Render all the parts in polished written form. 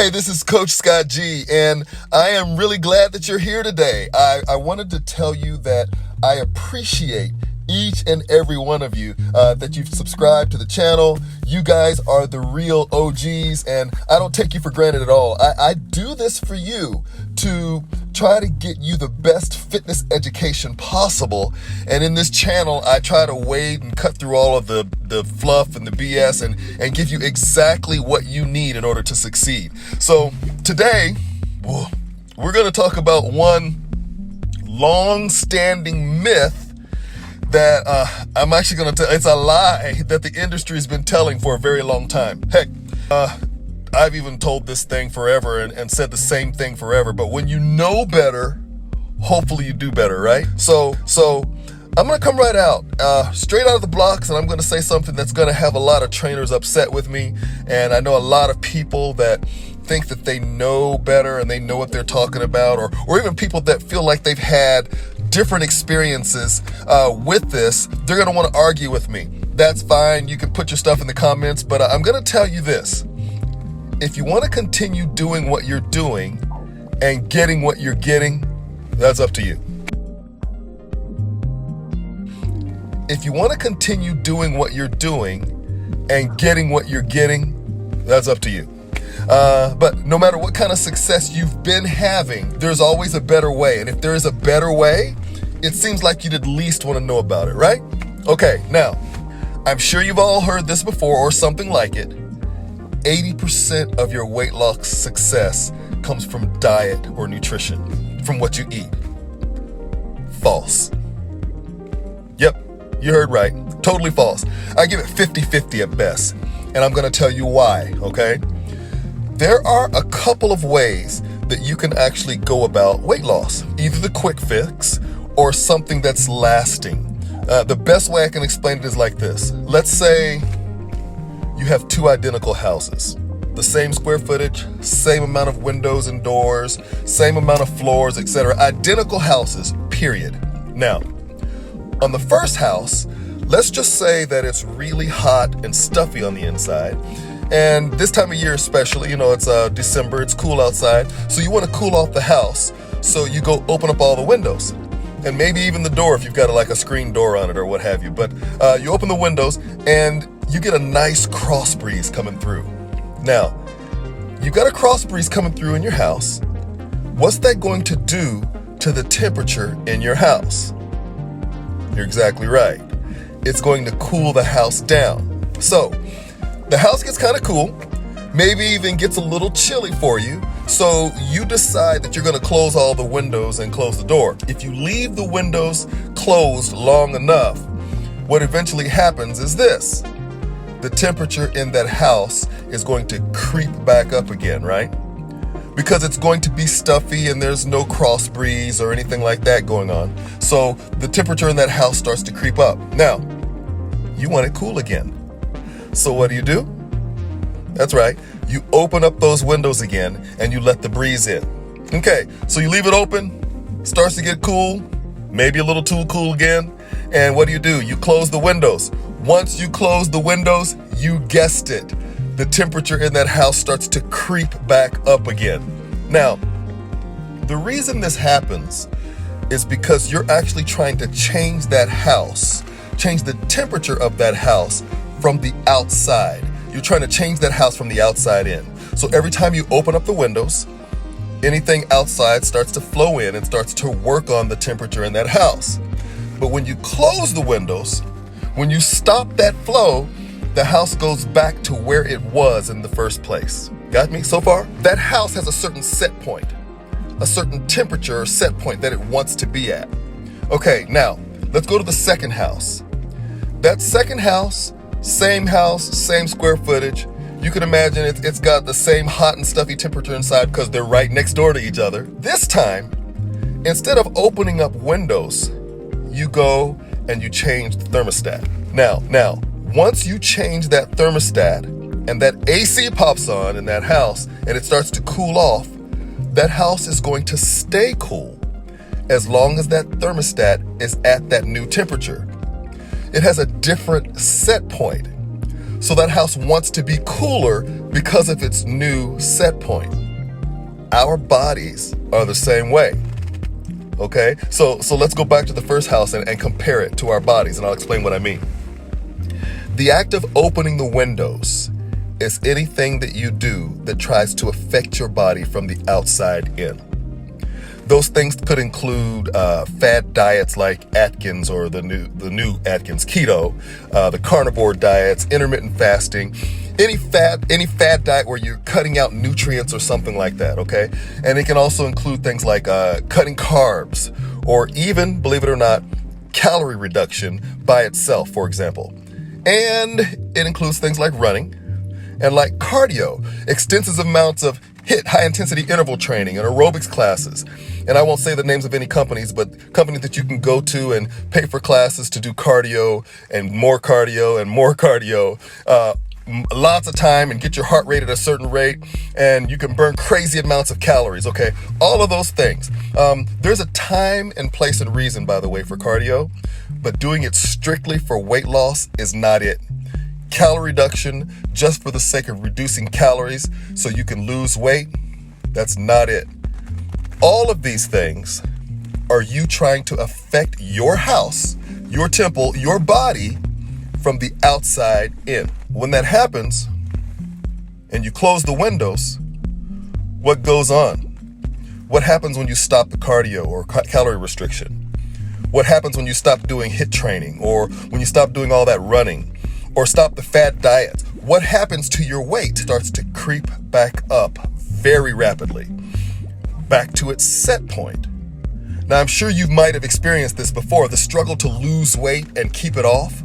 Hey, this is Coach Scott G, and I am really glad that you're here today. I wanted to tell you that I appreciate each and every one of you that you've subscribed to the channel. You guys are the real OGs, and I don't take you for granted at all. I do this for you to try to get you the best fitness education possible. And in this channel, I try to wade and cut through all of the fluff and the BS and give you exactly what you need in order to succeed. So today, we're going to talk about one long-standing myth that I'm actually going to tell. It's a lie that the industry has been telling for a very long time. Heck, I've even told this thing forever and said the same thing forever. But when you know better, hopefully you do better, right? So I'm going to come right out, straight out of the blocks, and I'm going to say something that's going to have a lot of trainers upset with me. And I know a lot of people that think that they know better and they know what they're talking about, or even people that feel like they've had different experiences with this. They're going to want to argue with me. That's fine. You can put your stuff in the comments, but I'm going to tell you this. If you want to continue doing what you're doing and getting what you're getting, that's up to you. If you want to continue doing what you're doing and getting what you're getting, that's up to you. But no matter what kind of success you've been having, there's always a better way. And if there is a better way, it seems like you'd at least want to know about it, right? Okay, now, I'm sure you've all heard this before or something like it. 80% of your weight loss success comes from diet or nutrition, from what you eat. False. Yep, you heard right. Totally false. I give it 50-50 at best. And I'm going to tell you why, okay? There are a couple of ways that you can actually go about weight loss. Either the quick fix or something that's lasting. The best way I can explain it is like this. Let's say you have two identical houses. The same square footage, same amount of windows and doors, same amount of floors, etc. Identical houses, period. Now, on the first house, let's just say that it's really hot and stuffy on the inside. And this time of year especially, it's December, it's cool outside, so you want to cool off the house. So you go open up all the windows, and maybe even the door if you've got a screen door on it or what have you. But you open the windows, and you get a nice cross breeze coming through. Now, you've got a cross breeze coming through in your house. What's that going to do to the temperature in your house? You're exactly right. It's going to cool the house down. So, the house gets kind of cool, maybe even gets a little chilly for you, so you decide that you're going to close all the windows and close the door. If you leave the windows closed long enough, what eventually happens is this. The temperature in that house is going to creep back up again, right? Because it's going to be stuffy and there's no cross breeze or anything like that going on. So the temperature in that house starts to creep up. Now, you want it cool again. So what do? That's right. You open up those windows again and you let the breeze in. Okay, so you leave it open, starts to get cool, maybe a little too cool again. And what do? You close the windows. Once you close the windows, you guessed it. The temperature in that house starts to creep back up again. Now, the reason this happens is because you're actually trying to change that house, change the temperature of that house from the outside. You're trying to change that house from the outside in. So every time you open up the windows, anything outside starts to flow in and starts to work on the temperature in that house. But when you close the windows, when you stop that flow, the house goes back to where it was in the first place. Got me so far? That house has a certain set point, a certain temperature or set point that it wants to be at. Okay, now let's go to the second house. That second house, same square footage. You can imagine it's got the same hot and stuffy temperature inside because they're right next door to each other. This time, instead of opening up windows, you go and you change the thermostat. Now, once you change that thermostat and that AC pops on in that house and it starts to cool off, that house is going to stay cool as long as that thermostat is at that new temperature. It has a different set point. So that house wants to be cooler because of its new set point. Our bodies are the same way. Okay, so let's go back to the first house and compare it to our bodies, and I'll explain what I mean. The act of opening the windows is anything that you do that tries to affect your body from the outside in. Those things could include fad diets like Atkins or the new Atkins keto, the carnivore diets, intermittent fasting, any fad diet where you're cutting out nutrients or something like that, okay? And it can also include things like cutting carbs or even, believe it or not, calorie reduction by itself, for example. And it includes things like running and like cardio, extensive amounts of high-intensity interval training and aerobics classes. And I won't say the names of any companies, but companies that you can go to and pay for classes to do cardio and more cardio and more cardio, lots of time, and get your heart rate at a certain rate, and you can burn crazy amounts of calories, okay? All of those things. There's a time and place and reason, by the way, for cardio, but doing it strictly for weight loss is not it. Calorie reduction just for the sake of reducing calories so you can lose weight, that's not it. All of these things are you trying to affect your house, your temple, your body from the outside in. When that happens and you close the windows, what goes on? What happens when you stop the cardio or calorie restriction? What happens when you stop doing HIIT training or when you stop doing all that running? Or stop the fad diets? What happens to your weight? Starts to creep back up very rapidly, back to its set point. Now, I'm sure you might have experienced this before, the struggle to lose weight and keep it off.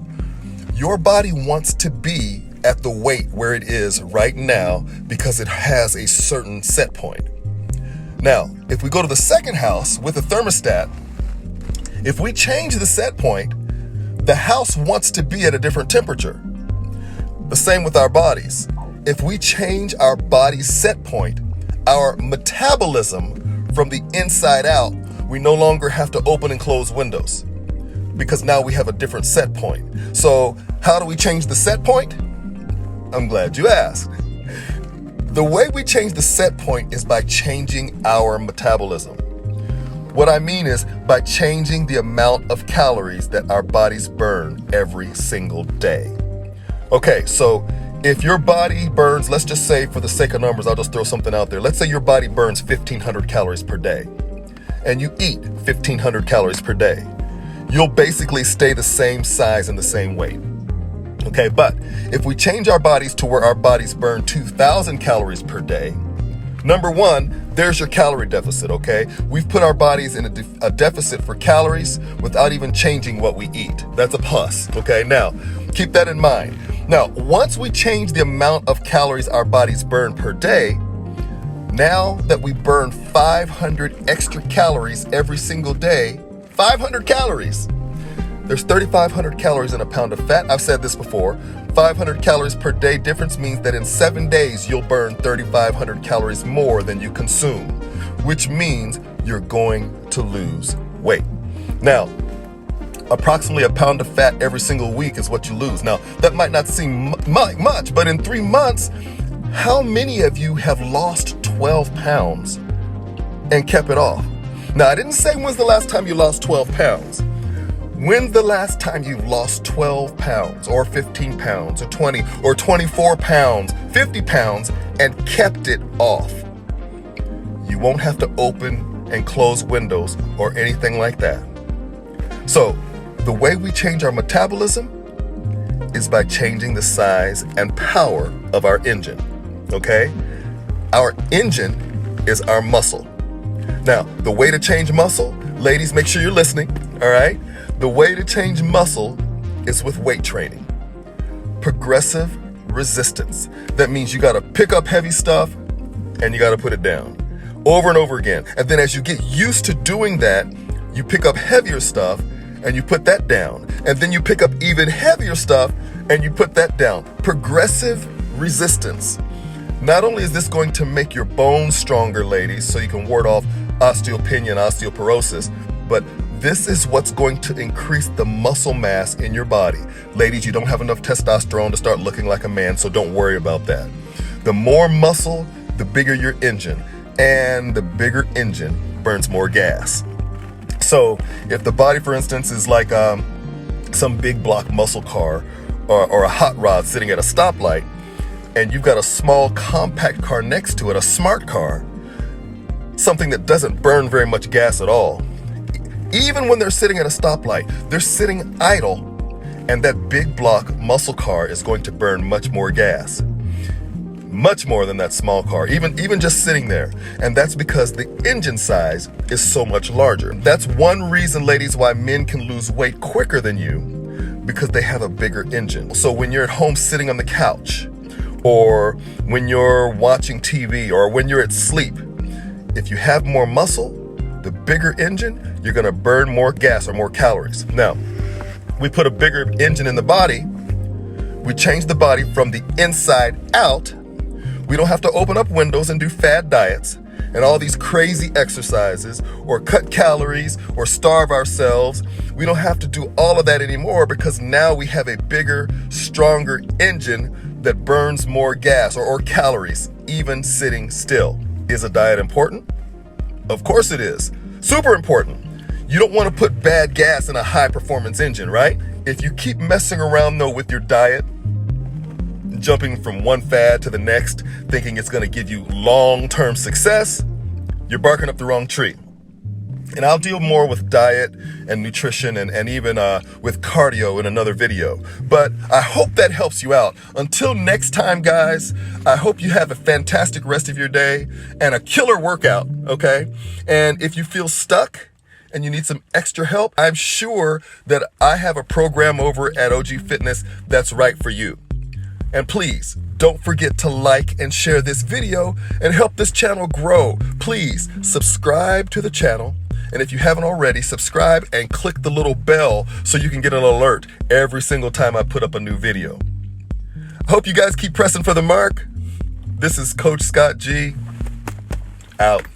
Your body wants to be at the weight where it is right now because it has a certain set point. Now, if we go to the second house with a thermostat, if we change the set point, the house wants to be at a different temperature. The same with our bodies. If we change our body's set point, our metabolism from the inside out, we no longer have to open and close windows because now we have a different set point. So how do we change the set point? I'm glad you asked. The way we change the set point is by changing our metabolism. What I mean is by changing the amount of calories that our bodies burn every single day. Okay, so if your body burns, let's just say for the sake of numbers, I'll just throw something out there. Let's say your body burns 1,500 calories per day and you eat 1,500 calories per day. You'll basically stay the same size and the same weight. Okay, but if we change our bodies to where our bodies burn 2,000 calories per day, number one, there's your calorie deficit, okay? We've put our bodies in a deficit for calories without even changing what we eat. That's a plus, okay? Now, keep that in mind. Now, once we change the amount of calories our bodies burn per day, now that we burn 500 extra calories every single day, 500 calories. There's 3,500 calories in a pound of fat. I've said this before. 500 calories per day difference means that in 7 days, you'll burn 3,500 calories more than you consume, which means you're going to lose weight. Now, approximately a pound of fat every single week is what you lose. Now, that might not seem much, but in 3 months, how many of you have lost 12 pounds and kept it off? Now, I didn't say when's the last time you lost 12 pounds. When's the last time you lost 12 pounds or 15 pounds or 20 or 24 pounds, 50 pounds and kept it off? You won't have to open and close windows or anything like that. So the way we change our metabolism is by changing the size and power of our engine, okay? Our engine is our muscle. Now, the way to change muscle, ladies, make sure you're listening, all right? The way to change muscle is with weight training. Progressive resistance. That means you got to pick up heavy stuff and you got to put it down over and over again. And then as you get used to doing that, you pick up heavier stuff and you put that down. And then you pick up even heavier stuff and you put that down. Progressive resistance. Not only is this going to make your bones stronger, ladies, so you can ward off osteopenia and osteoporosis, but This is what's going to increase the muscle mass in your body. Ladies, you don't have enough testosterone to start looking like a man, so don't worry about that. The more muscle, the bigger your engine, and the bigger engine burns more gas. So if the body, for instance, is like some big block muscle car or a hot rod sitting at a stoplight, and you've got a small compact car next to it, a smart car, something that doesn't burn very much gas at all, even when they're sitting at a stoplight, they're sitting idle, and that big block muscle car is going to burn much more gas. Much more than that small car, even just sitting there. And that's because the engine size is so much larger. That's one reason, ladies, why men can lose weight quicker than you, because they have a bigger engine. So when you're at home sitting on the couch, or when you're watching TV, or when you're at sleep, if you have more muscle, the bigger engine, you're gonna burn more gas or more calories. Now, we put a bigger engine in the body, we change the body from the inside out. We don't have to open up windows and do fad diets and all these crazy exercises or cut calories or starve ourselves. We don't have to do all of that anymore because now we have a bigger, stronger engine that burns more gas or calories, even sitting still. Is a diet important? Of course it is. Super important. You don't want to put bad gas in a high performance engine, right? If you keep messing around though with your diet, jumping from one fad to the next, thinking it's going to give you long-term success, you're barking up the wrong tree. And I'll deal more with diet and nutrition and even with cardio in another video. But I hope that helps you out. Until next time, guys, I hope you have a fantastic rest of your day and a killer workout, okay? And if you feel stuck and you need some extra help, I'm sure that I have a program over at OG Fitness that's right for you. And please, don't forget to like and share this video and help this channel grow. Please subscribe to the channel. And if you haven't already, subscribe and click the little bell so you can get an alert every single time I put up a new video. I hope you guys keep pressing for the mark. This is Coach Scott G. Out.